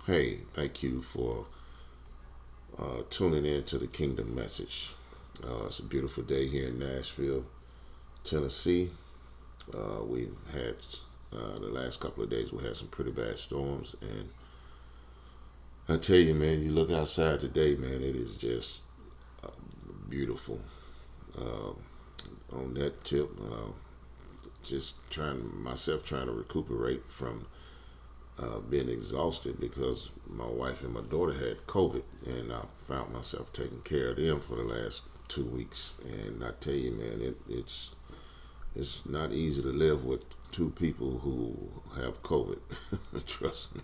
Hey, thank you for tuning in to the Kingdom message. It's a beautiful day here in Nashville, Tennessee. We've had the last couple of days we had some pretty bad storms, and I tell you, man, you look outside today, man, it is just beautiful. Uh, on that tip, just trying to recuperate from being exhausted because my wife and my daughter had COVID, and I found myself taking care of them for the last 2 weeks. And I tell you, man, it's not easy to live with two people who have COVID. Trust me,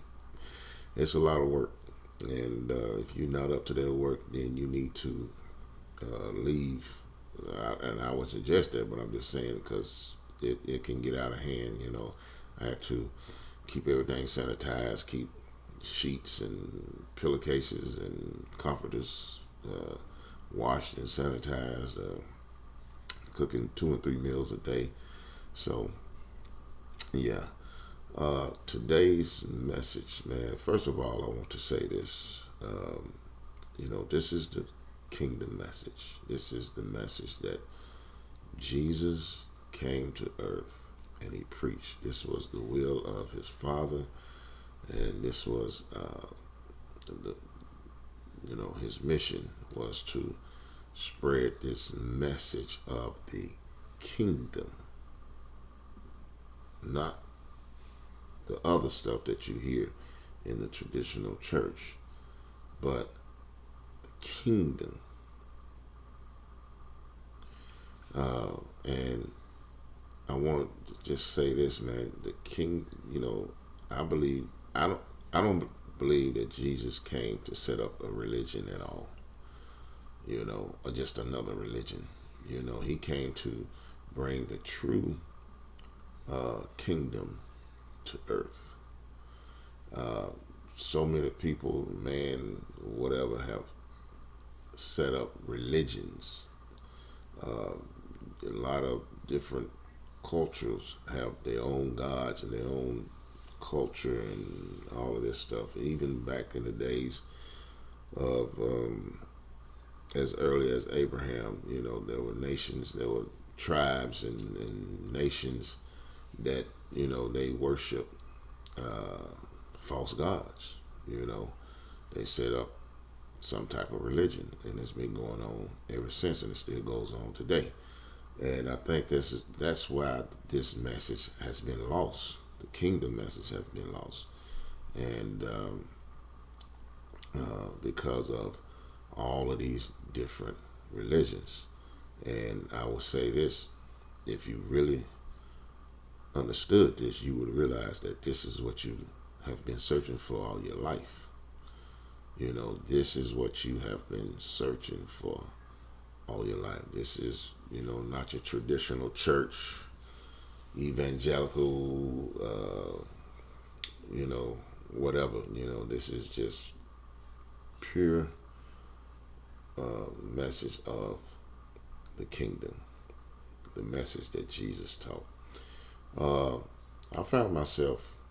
it's a lot of work. And if you're not up to their work, then you need to leave. And I would suggest that, but I'm just saying because it can get out of hand. I have to keep everything sanitized, keep sheets and pillowcases and comforters washed and sanitized, cooking 2 and 3 meals a day. So, yeah. Today's message, man, first of all, I want to say this. This is the kingdom message. This is the message that Jesus came to earth and he preached. This was the will of his Father, and this was the his mission was to spread this message of the kingdom, not the other stuff that you hear in the traditional church, but the kingdom. And I want to just say this, man. The king, I believe I don't believe that Jesus came to set up a religion at all, or just another religion. He came to bring the true kingdom to earth. Uh, so many people, man, whatever, have set up religions. Uh, a lot of different cultures have their own gods and their own culture and all of this stuff. Even back in the days of as early as Abraham, there were nations, there were tribes and nations that they worship false gods. They set up some type of religion, and it's been going on ever since, and it still goes on today. And I think that's why this message has been lost. The kingdom message has been lost, and because of all of these different religions. And I will say this: if you really understood this, you would realize that this is what you have been searching for all your life. This is what you have been searching for all your life. This is, not your traditional church, evangelical, whatever. This is just pure message of the kingdom, the message that Jesus taught. Uh, I found myself,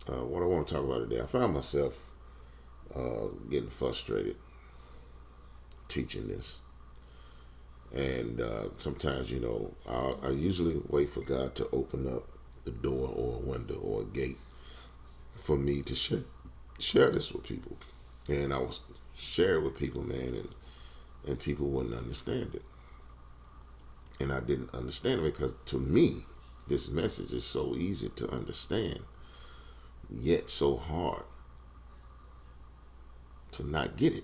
what I want to talk about today, I found myself getting frustrated teaching this. And sometimes, I usually wait for God to open up the door or a window or a gate for me to share this with people. And I was share it with people, man, and people wouldn't understand it. And I didn't understand it because to me, this message is so easy to understand, yet so hard to not get it.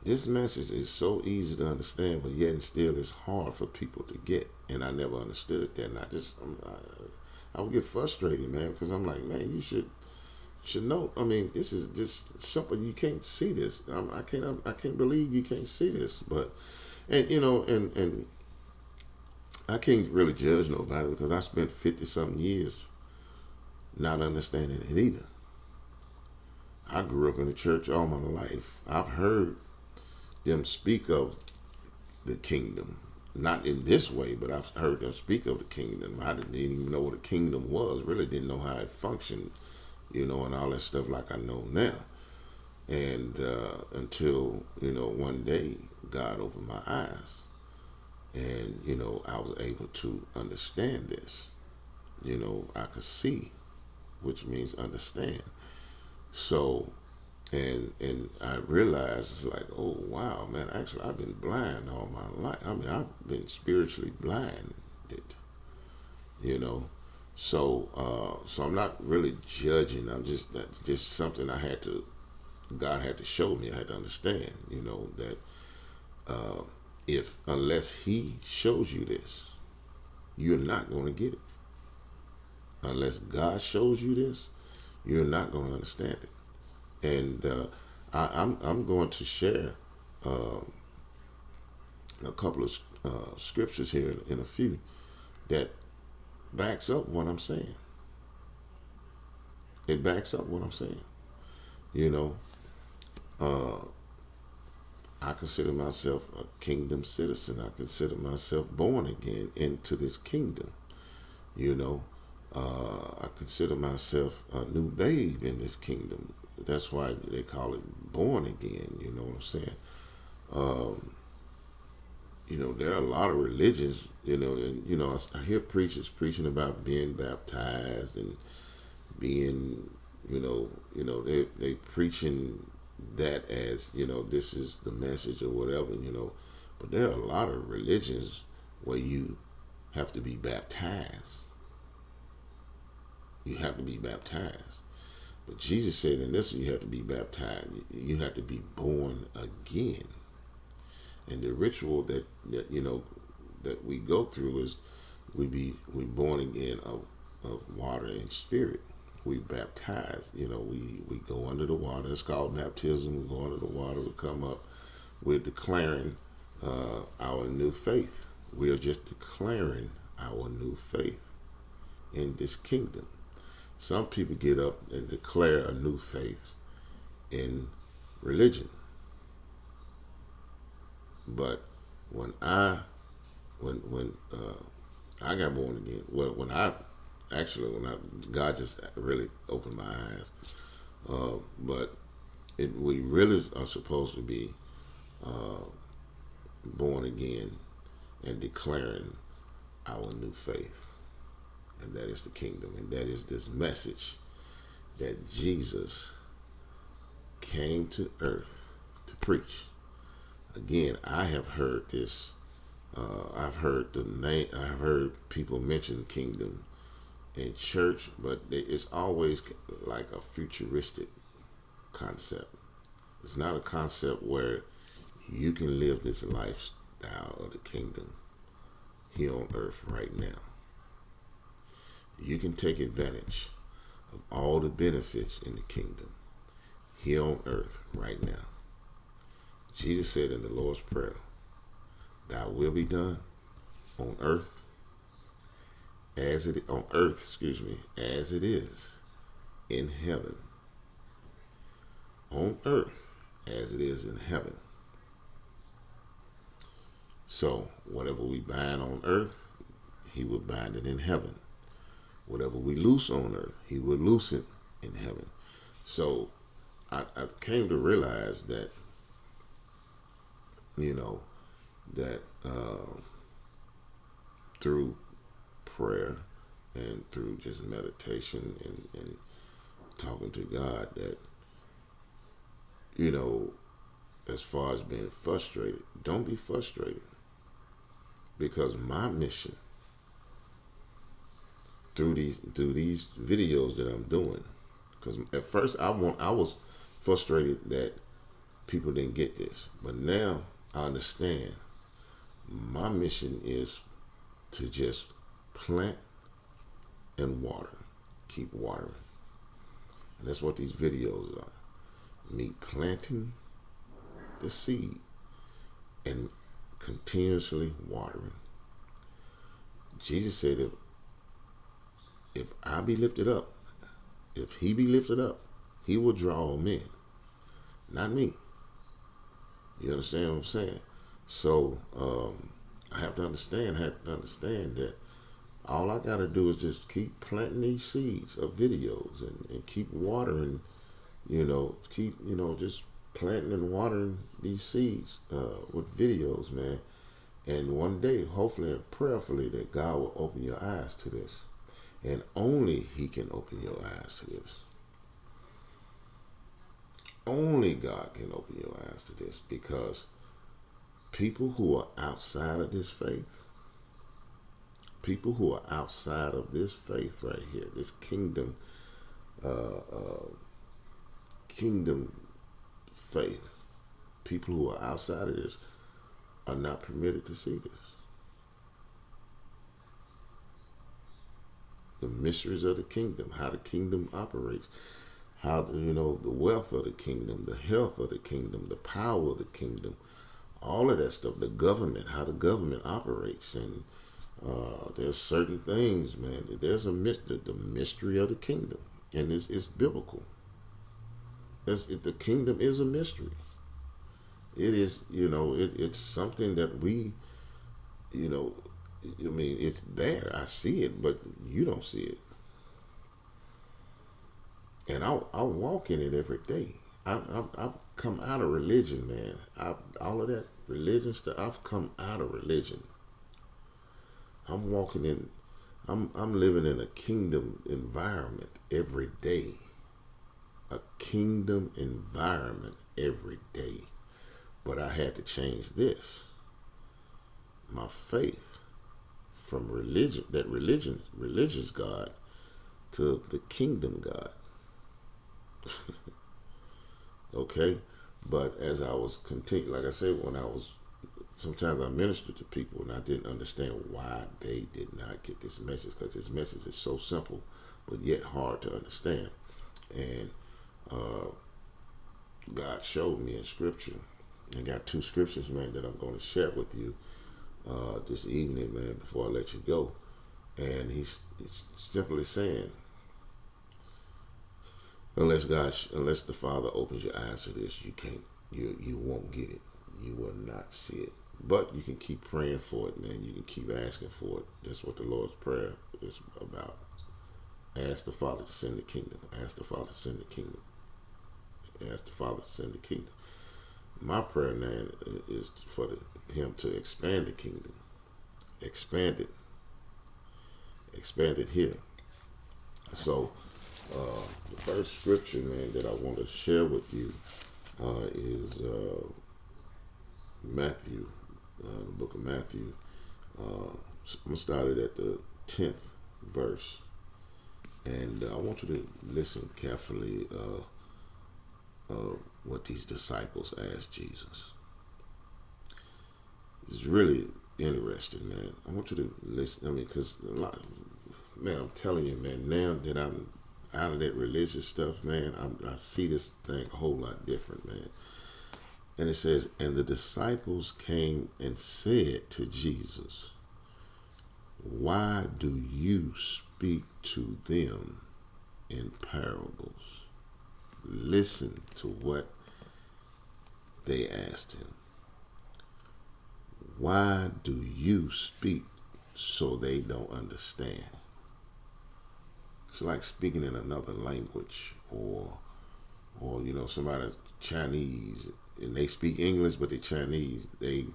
This message is so easy to understand, but yet and still it's hard for people to get. And I never understood that. And I would get frustrated, man, because I'm like, man, you should know. I mean, this is just simple. You can't see this. I can't believe you can't see this. But and I can't really judge nobody because I spent 50 something years not understanding it either. I grew up in the church all my life. I've heard them speak of the kingdom not in this way, but I've heard them speak of the kingdom. I didn't even know what a kingdom was. Really didn't know how it functioned, and all that stuff like I know now. And until one day God opened my eyes, and I was able to understand this. I could see, which means understand. So, and I realized it's like, oh wow, man, actually I've been blind all my life. I mean, I've been spiritually blinded, you know. So I'm not really judging. I'm just that's just something God had to show me. I had to understand, that uh, if unless He shows you this, you're not going to get it. Unless God shows you this, you're not going to understand it. And I'm going to share uh, a couple of scriptures here in a few that backs up what I'm saying. It backs up what I'm saying. You know, uh, I consider myself a kingdom citizen. I consider myself born again into this kingdom. You know, I consider myself a new babe in this kingdom. That's why they call it born again. You know what I'm saying? Um, there are a lot of religions. And I hear preachers preaching about being baptized and being, they preaching that as this is the message or whatever. But there are a lot of religions where you have to be baptized. You have to be baptized. But Jesus said in this one, you have to be baptized. You have to be born again. And the ritual that we go through is we born again of water and spirit. We baptize. We go under the water. It's called baptism. We go under the water. We come up. We're declaring our new faith. We are just declaring our new faith in this kingdom. Some people get up and declare a new faith in religion. But when I got born again, well, when God just really opened my eyes. But we really are supposed to be uh, born again and declaring our new faith, and that is the kingdom, and that is this message that Jesus came to earth to preach. Again, I have heard this. I've heard the name. I've heard people mention kingdom in church, but it's always like a futuristic concept. It's not a concept where you can live this lifestyle of the kingdom here on earth right now. You can take advantage of all the benefits in the kingdom here on earth right now. Jesus said in the Lord's Prayer, "Thy will be done on earth as it as it is in heaven." On earth as it is in heaven. So whatever we bind on earth, He will bind it in heaven. Whatever we loose on earth, He will loose it in heaven. So I came to realize that that through prayer and through just meditation and talking to God, that as far as being frustrated, don't be frustrated, because my mission through these videos that I'm doing, because at first I was frustrated that people didn't get this, but now I understand. My mission is to just plant and water, keep watering, and that's what these videos are. Me planting the seed and continuously watering. Jesus said, if I be lifted up, if He be lifted up, He will draw all men, not me. You understand what I'm saying? So I have to understand that all I got to do is just keep planting these seeds of videos and keep watering, keep, just planting and watering these seeds with videos, man. And one day, hopefully and prayerfully, that God will open your eyes to this. And only He can open your eyes to this. Only God can open your eyes to this, because people who are outside of this faith, people who are outside of this faith right here, this kingdom faith, people who are outside of this are not permitted to see this. The mysteries of the kingdom, how the kingdom operates, how, the wealth of the kingdom, the health of the kingdom, the power of the kingdom, all of that stuff, the government, how the government operates. And there's certain things, man. There's the mystery of the kingdom, and it's biblical. The kingdom is a mystery. It is, it's something that we, it's there. I see it, but you don't see it. And I walk in it every day. I've come out of religion, man. All of that religion stuff, I've come out of religion. I'm walking in, I'm living in a kingdom environment every day. A kingdom environment every day. But I had to change this. My faith from religious God, to the kingdom God. Okay? But as I was continuing, like I said, sometimes I ministered to people and I didn't understand why they did not get this message, because this message is so simple, but yet hard to understand. And God showed me in Scripture. I got two scriptures, man, that I'm going to share with you this evening, man, before I let you go. And he's simply saying, unless the Father opens your eyes to this, you won't get it. You will not see it. But you can keep praying for it, man. You can keep asking for it. That's what the Lord's Prayer is about. Ask the Father to send the kingdom. Ask the Father to send the kingdom. Ask the Father to send the kingdom. My prayer now is for Him to expand the kingdom. Expand it. Expand it here. So, the first scripture, man, that I want to share with you is Matthew, the book of Matthew. I'm going to start it at the 10th verse. And I want you to listen carefully what these disciples asked Jesus. It's really interesting, man. I want you to listen. I mean, because, man, I'm telling you, man, now that I'm out of that religious stuff, man, I see this thing a whole lot different, man. And it says, and the disciples came and said to Jesus, why do you speak to them in parables? Listen to what they asked him. Why do you speak so they don't understand? It's like speaking in another language, or somebody Chinese and they speak English, but they're Chinese. They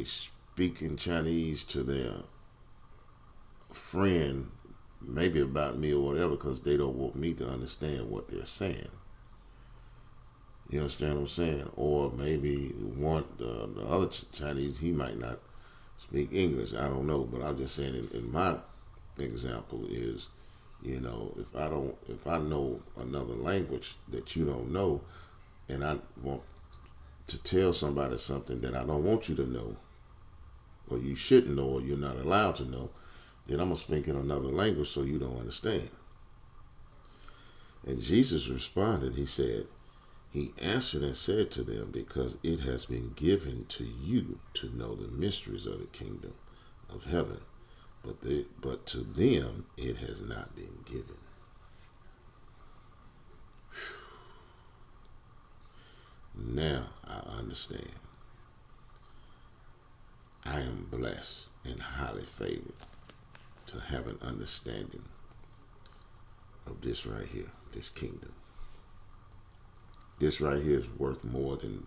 speak in Chinese to their friend, maybe about me or whatever, because they don't want me to understand what they're saying. You understand what I'm saying? Or maybe the other Chinese, he might not speak English. I don't know, but I'm just saying in my example is, if I know another language that you don't know, and I want to tell somebody something that I don't want you to know, or you shouldn't know, or you're not allowed to know, then I'm going to speak in another language so you don't understand. And Jesus responded, he answered and said to them, because it has been given to you to know the mysteries of the kingdom of heaven, but to them it has not been given. Now I understand. I am blessed and highly favored to have an understanding of this right here, this kingdom. This right here is worth more than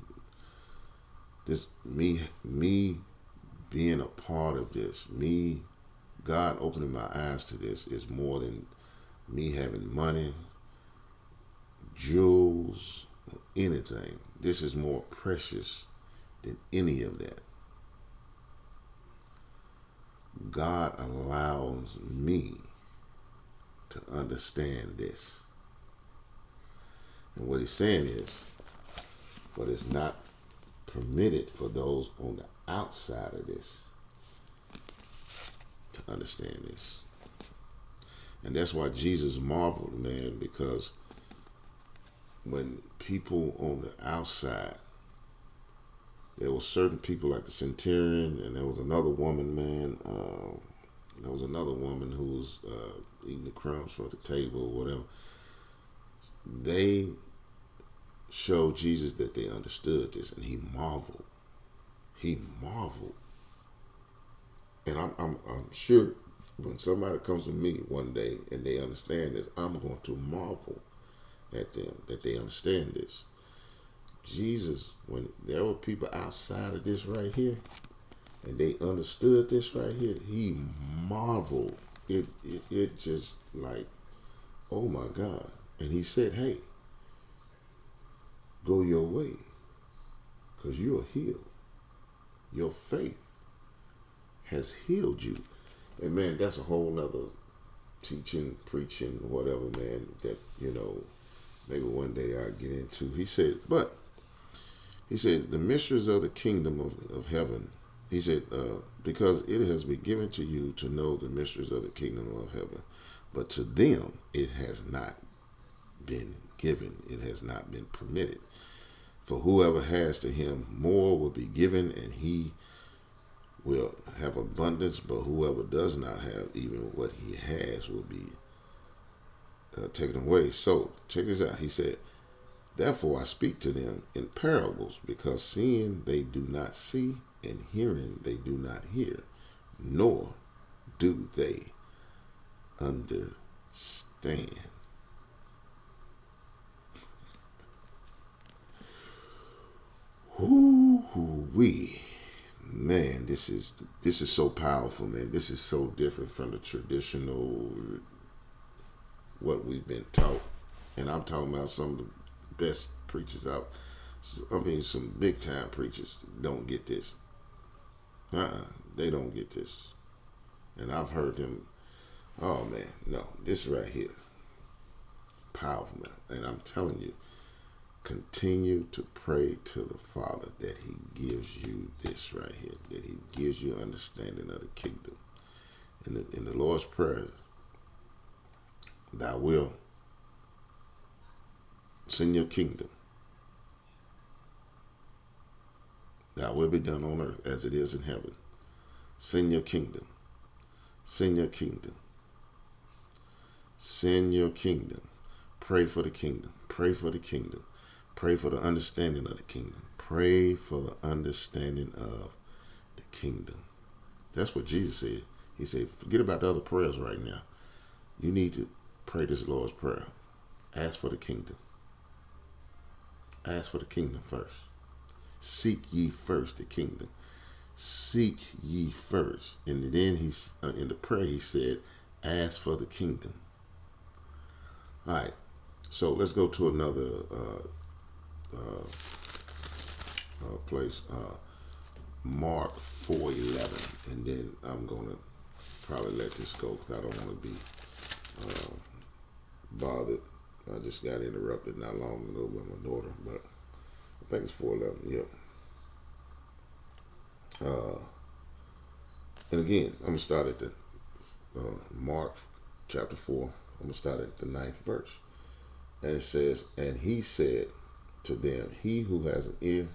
this. Me being a part of this, God opening my eyes to this is more than me having money, jewels, or anything. This is more precious than any of that. God allows me to understand this. And what he's saying is, but it's not permitted for those on the outside of this to understand this. And that's why Jesus marveled, man, because when people on the outside, there were certain people like the centurion, and there was another woman, man. There was another woman who was eating the crumbs from the table or whatever. They showed Jesus that they understood this, and he marveled. He marveled. And I'm sure when somebody comes to me one day and they understand this, I'm going to marvel at them that they understand this. Jesus, when there were people outside of this right here, and they understood this right here, he marveled. It just like, oh my God. And he said, hey, go your way, because you are healed. Your faith has healed you. And man, that's a whole nother teaching, preaching, whatever, man, that, maybe one day I'll get into. He said, the mysteries of the kingdom of heaven. He said, because it has been given to you to know the mysteries of the kingdom of heaven. But to them, it has not been given. It has not been permitted. For whoever has to him, more will be given, and he will have abundance. But whoever does not have, even what he has will be taken away. So, check this out. He said, therefore I speak to them in parables, because seeing they do not see, and hearing they do not hear, nor do they understand. Ooh-wee. Man, this is so powerful, man. This is so different from the traditional, what we've been taught. And I'm talking about some of the best preachers out. I mean, some big time preachers don't get this. They don't get this. And I've heard them, oh man, no, this right here, powerful, man. And I'm telling you, continue to pray to the Father that he gives you this right here, that he gives you understanding of the kingdom. In the Lord's Prayer, thy will, send your kingdom. Thy will be done on earth as it is in heaven. Send your kingdom. Send your kingdom. Send your kingdom. Pray for the kingdom. Pray for the kingdom. Pray for the understanding of the kingdom. Pray for the understanding of the kingdom. That's what Jesus said. He said, forget about the other prayers right now. You need to pray this Lord's Prayer. Ask for the kingdom. Ask for the kingdom first. Seek ye first the kingdom. Seek ye first. And then he's in the prayer he said, ask for the kingdom. All right. So let's go to another place. Mark 4:11, and then I'm gonna probably let this go because I don't want to be bothered. I just got interrupted not long ago by my daughter, but I think it's 4:11. Yep. And again, I'm gonna start at the Mark chapter 4. I'm gonna start at the 9th verse, and it says, "And he said to them, he who has an ear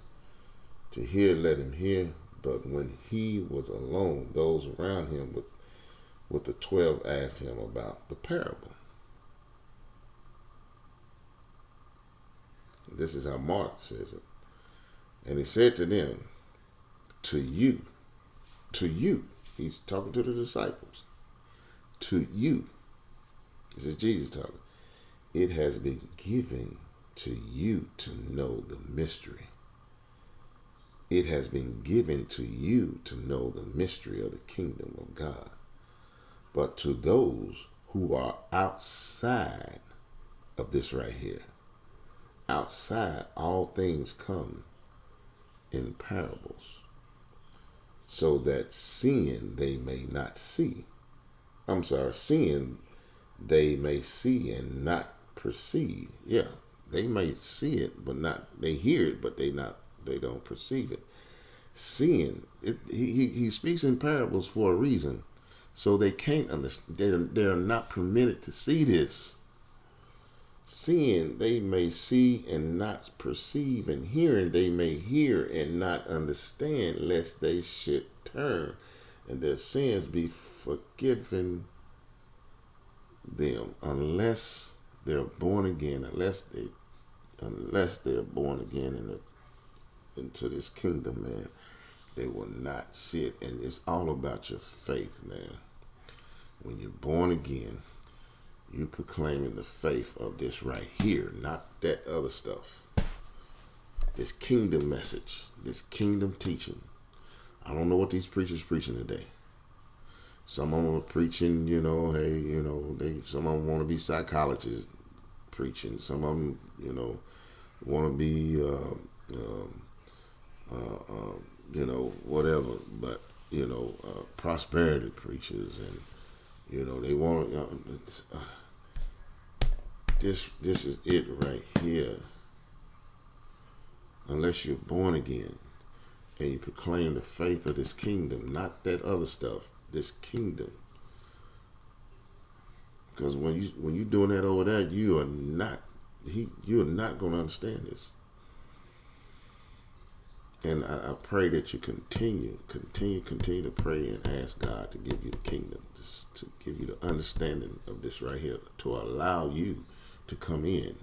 to hear, let him hear. But when he was alone, those around him with the 12 asked him about the parable." This is how Mark says it. "And he said to them, to you to you. He's talking to the disciples. To you. This is Jesus talking. It has been given to you to know the mystery. It has been given to you to know the mystery of the kingdom of God. But to those who are outside of this right here, outside, all things come in parables, so that seeing they may not see. Seeing they may see and not perceive. Yeah, they may see it, but not. They hear it, but they don't perceive it. Seeing it, he speaks in parables for a reason, so they can't understand. They're not permitted to see this. Seeing they may see and not perceive, and hearing they may hear and not understand, lest they should turn and their sins be forgiven them, unless they're born again, unless they're born again into this kingdom, man. They will not see it. And it's all about your faith, man. When you're born again, you proclaiming the faith of this right here, not that other stuff. This kingdom message, this kingdom teaching. I don't know what these preachers preaching today. Some of them are preaching, some of them want to be psychologists preaching. Some of them, want to be, whatever. But, prosperity preachers, and, they want this is it right here. Unless you're born again and you proclaim the faith of this kingdom, not that other stuff, this kingdom. Because when you're doing that over there, you are not going to understand this. And I pray that you continue to pray and ask God to give you the kingdom, to give you the understanding of this right here, to allow you to come in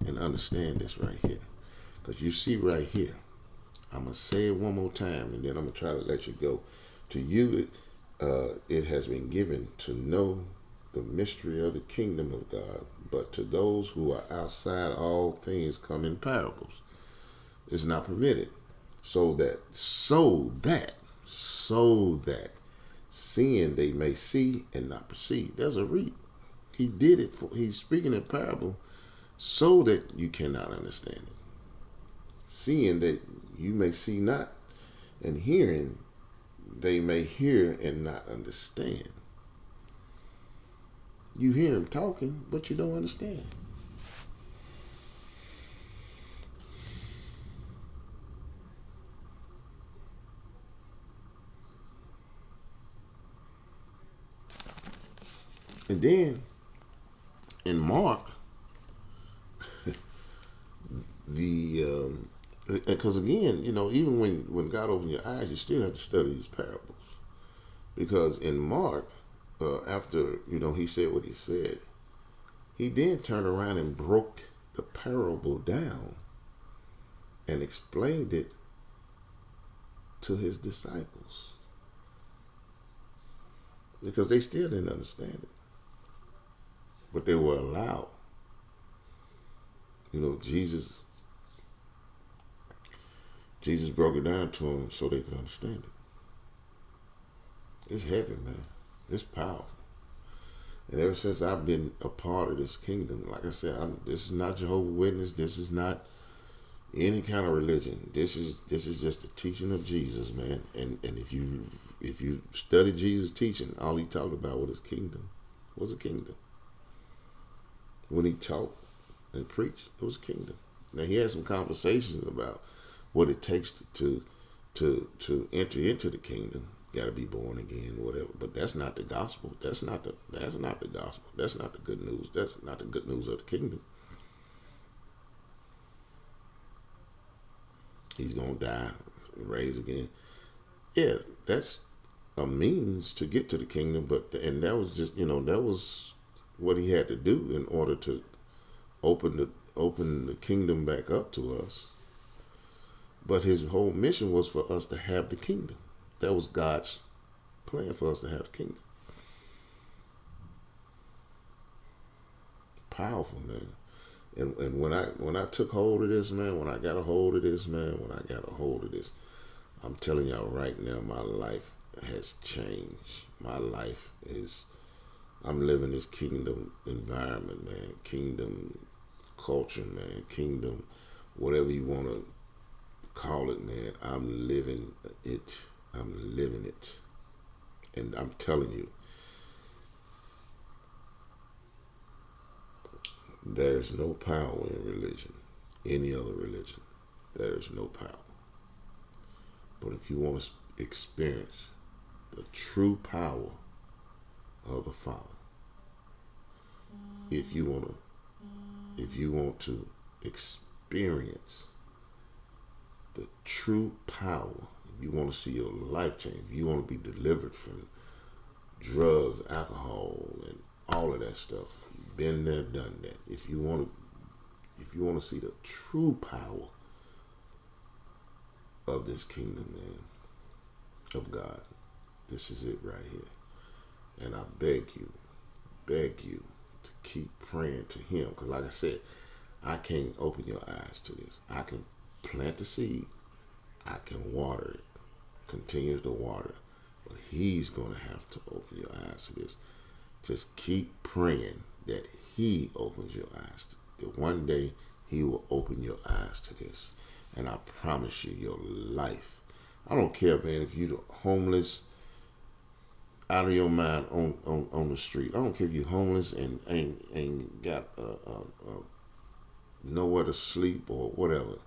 and understand this right here. Because you see right here, I'm going to say it one more time, and then I'm going to try to let you go. To you, it has been given to know the mystery of the kingdom of God, but to those who are outside, all things come in parables. It's not permitted. So that seeing they may see and not perceive. There's a reason. He did it he's speaking in parable so that you cannot understand it. Seeing that you may see not, and hearing they may hear and not understand. You hear him talking, but you don't understand. And then in Mark, because again, even when God opens your eyes, you still have to study these parables. Because in Mark, after, he said what he said, he then turned around and broke the parable down and explained it to his disciples. Because they still didn't understand it. But they were allowed. Jesus broke it down to them so they could understand it. It's heavy, man. It's powerful. And ever since I've been a part of this kingdom, like I said, this is not Jehovah's Witness. This is not any kind of religion. This is just the teaching of Jesus, man. And if you study Jesus' teaching, all he talked about was his kingdom. Was a kingdom. When he taught and preached, it was a kingdom. Now he had some conversations about what it takes to enter into the kingdom. Got to be born again, whatever. But that's not the gospel. That's not the gospel. That's not the good news. That's not the good news of the kingdom. He's gonna die and raise again. Yeah, that's a means to get to the kingdom. And that was just that was what he had to do in order to open the kingdom back up to us. But his whole mission was for us to have the kingdom. That was God's plan for us to have the kingdom. Powerful, man. And when I took hold of this, man, when I got a hold of this, man, when I got a hold of this, I'm telling y'all right now, my life has changed. My life is, I'm living this kingdom environment, man. Kingdom culture, man. Kingdom, whatever you want to call it, man. I'm living it. I'm living it. And I'm telling you, there's no power in religion, any other religion. There's no power. But if you want to experience the true power of the Father, if you want to experience the true power, if you want to see your life change, if you want to be delivered from drugs, alcohol, and all of that stuff, been there, done that. If you want to see the true power of this kingdom, man, of God, this is it right here. And I beg you to keep praying to Him, because like I said, I can't open your eyes to this. I can plant the seed, I can water it, continue to water it, but He's going to have to open your eyes to this. Just keep praying that He opens your eyes. That one day He will open your eyes to this. And I promise you, your life. I don't care, man, if you're homeless, out of your mind on the street. I don't care if you're homeless and ain't got nowhere to sleep or whatever.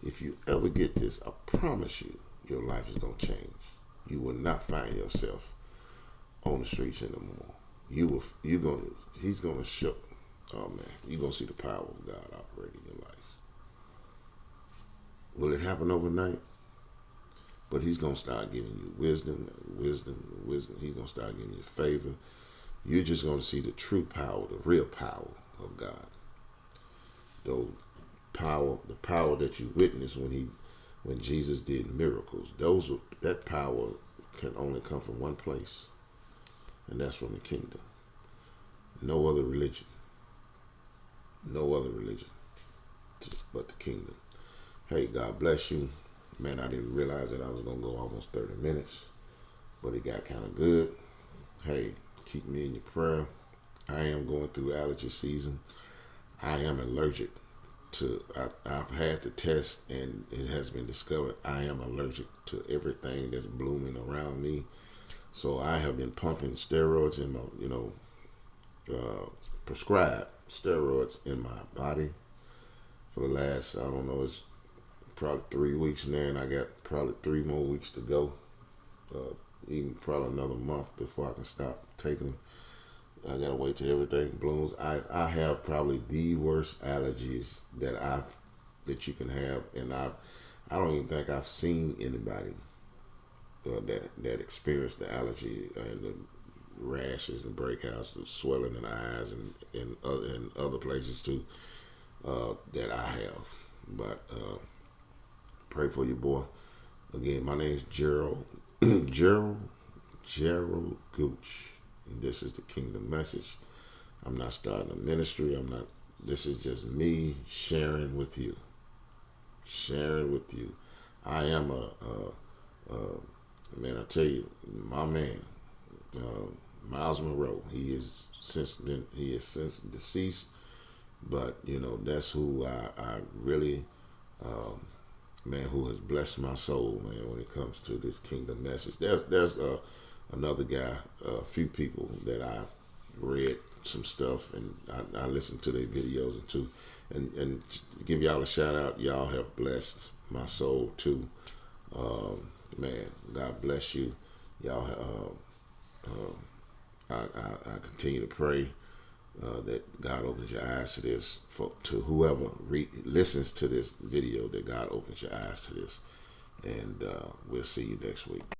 If you ever get this, I promise you, your life is going to change. You will not find yourself on the streets anymore. He's gonna show. Oh man, you're gonna see the power of God operating in your life. Will it happen overnight? But He's gonna start giving you wisdom. He's gonna start giving you favor. You're just gonna see the true power, the real power of God. The power that you witnessed when Jesus did miracles. That power can only come from one place, and that's from the kingdom. No other religion. No other religion but the kingdom. Hey, God bless you. Man, I didn't realize that I was going to go almost 30 minutes, but it got kind of good. Hey, keep me in your prayer. I am going through allergy season. I am allergic to, I've had the test and it has been discovered I am allergic to everything that's blooming around me. So I have been pumping steroids in my, prescribed steroids in my body for the last, I don't know, it's probably 3 weeks now, and I got probably 3 more weeks to go. Even probably another month before I can stop taking them. I gotta wait till everything blooms. I have probably the worst allergies that you can have, and I don't even think I've seen anybody that experienced the allergy and the rashes and breakouts, the swelling in the eyes, and in other places too that I have. But pray for your boy. Again, my name is Gerald Gooch, and this is the Kingdom Message. I'm not starting a ministry. This is just me sharing with you. I am man, I tell you, my man, Miles Monroe. He is since deceased, but that's who I really, man, who has blessed my soul, man, when it comes to this kingdom message. There's another guy, a few people that I've read some stuff, and I listen to their videos and too, and to give y'all a shout out. Y'all have blessed my soul too. Man, God bless you. Y'all, I continue to pray that God opens your eyes to this. To whoever listens to this video, that God opens your eyes to this. And we'll see you next week.